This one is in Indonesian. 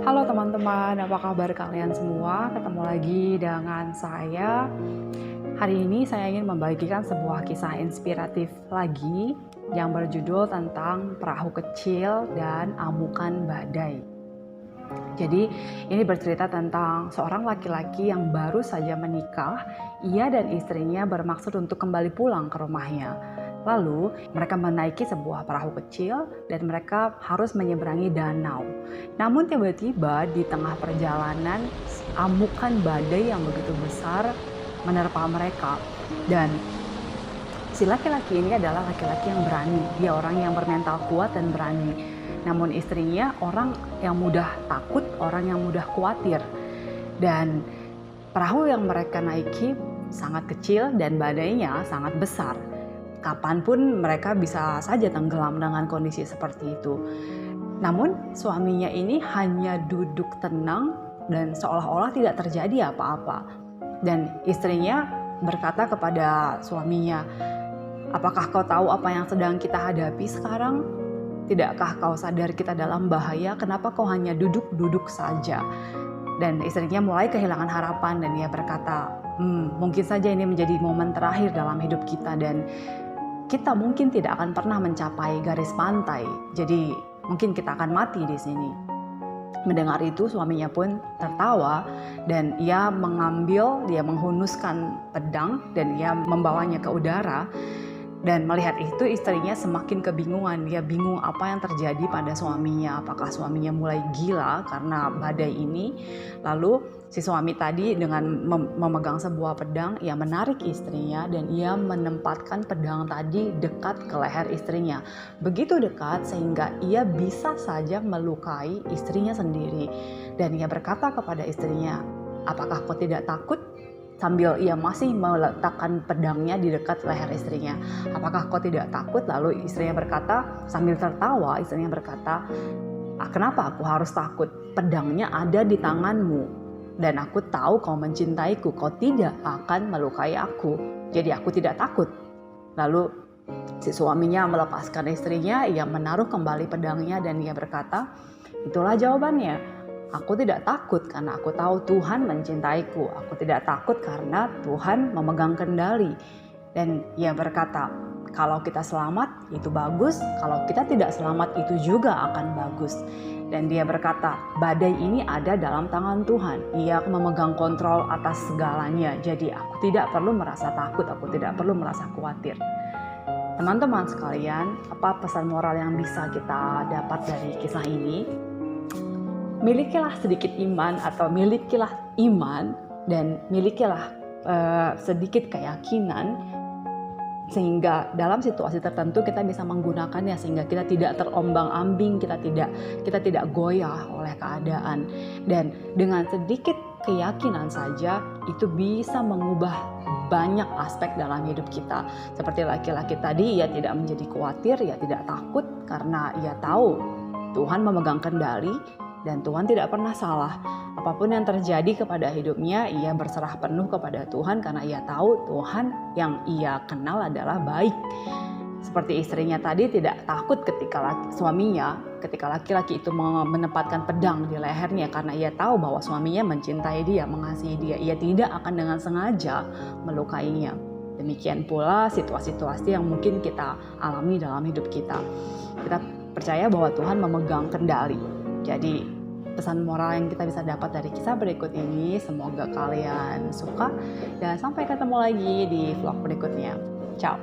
Halo teman-teman, apa kabar kalian semua? Ketemu lagi dengan saya. Hari ini saya ingin membagikan sebuah kisah inspiratif lagi yang berjudul tentang perahu kecil dan amukan badai. Jadi ini bercerita tentang seorang laki-laki yang baru saja menikah. Ia dan istrinya bermaksud untuk kembali pulang ke rumahnya. Lalu mereka menaiki sebuah perahu kecil dan mereka harus menyeberangi danau. Namun tiba-tiba di tengah perjalanan amukan badai yang begitu besar menerpa mereka. Dan si laki-laki ini adalah laki-laki yang berani. Dia orang yang bermental kuat dan berani. Namun istrinya orang yang mudah takut, orang yang mudah khawatir. Dan perahu yang mereka naiki sangat kecil dan badainya sangat besar. Kapanpun mereka bisa saja tenggelam dengan kondisi seperti itu. Namun suaminya ini hanya duduk tenang dan seolah-olah tidak terjadi apa-apa. Dan istrinya berkata kepada suaminya, "Apakah kau tahu apa yang sedang kita hadapi sekarang? Tidakkah kau sadar kita dalam bahaya? Kenapa kau hanya duduk-duduk saja?" Dan istrinya mulai kehilangan harapan dan ia berkata, mungkin saja ini menjadi momen terakhir dalam hidup kita dan kita mungkin tidak akan pernah mencapai garis pantai. Jadi mungkin kita akan mati di sini. Mendengar itu suaminya pun tertawa dan ia menghunuskan pedang dan ia membawanya ke udara. Dan melihat itu istrinya semakin kebingungan. Dia bingung apa yang terjadi pada suaminya. Apakah suaminya mulai gila karena badai ini? Lalu si suami tadi dengan memegang sebuah pedang, ia menarik istrinya dan ia menempatkan pedang tadi dekat ke leher istrinya. Begitu dekat sehingga ia bisa saja melukai istrinya sendiri. Dan ia berkata kepada istrinya, "Apakah kau tidak takut?" Sambil ia masih meletakkan pedangnya di dekat leher istrinya. "Apakah kau tidak takut?" Lalu istrinya berkata, sambil tertawa, istrinya berkata, "Kenapa aku harus takut? Pedangnya ada di tanganmu. Dan aku tahu kau mencintaiku, kau tidak akan melukai aku. Jadi aku tidak takut." Lalu si suaminya melepaskan istrinya, ia menaruh kembali pedangnya dan ia berkata, "Itulah jawabannya. Aku tidak takut karena aku tahu Tuhan mencintaiku. Aku tidak takut karena Tuhan memegang kendali." Dan ia berkata, kalau kita selamat itu bagus, kalau kita tidak selamat itu juga akan bagus. Dan dia berkata, badai ini ada dalam tangan Tuhan. Ia memegang kontrol atas segalanya. Jadi aku tidak perlu merasa takut, aku tidak perlu merasa khawatir. Teman-teman sekalian, apa pesan moral yang bisa kita dapat dari kisah ini? Milikilah sedikit iman atau milikilah iman dan milikilah sedikit keyakinan sehingga dalam situasi tertentu kita bisa menggunakannya sehingga kita tidak terombang-ambing, kita tidak goyah oleh keadaan. Dan dengan sedikit keyakinan saja itu bisa mengubah banyak aspek dalam hidup kita. Seperti laki-laki tadi, ia tidak menjadi khawatir, ia tidak takut karena ia tahu Tuhan memegang kendali. Dan Tuhan tidak pernah salah. Apapun yang terjadi kepada hidupnya, ia berserah penuh kepada Tuhan karena ia tahu Tuhan yang ia kenal adalah baik. Seperti istrinya tadi tidak takut ketika ketika laki-laki itu menempatkan pedang di lehernya karena ia tahu bahwa suaminya mencintai dia, mengasihi dia. Ia tidak akan dengan sengaja melukainya. Demikian pula situasi-situasi yang mungkin kita alami dalam hidup kita. Kita percaya bahwa Tuhan memegang kendali. Jadi pesan moral yang kita bisa dapat dari kisah berikut ini, semoga kalian suka dan sampai ketemu lagi di vlog berikutnya. Ciao.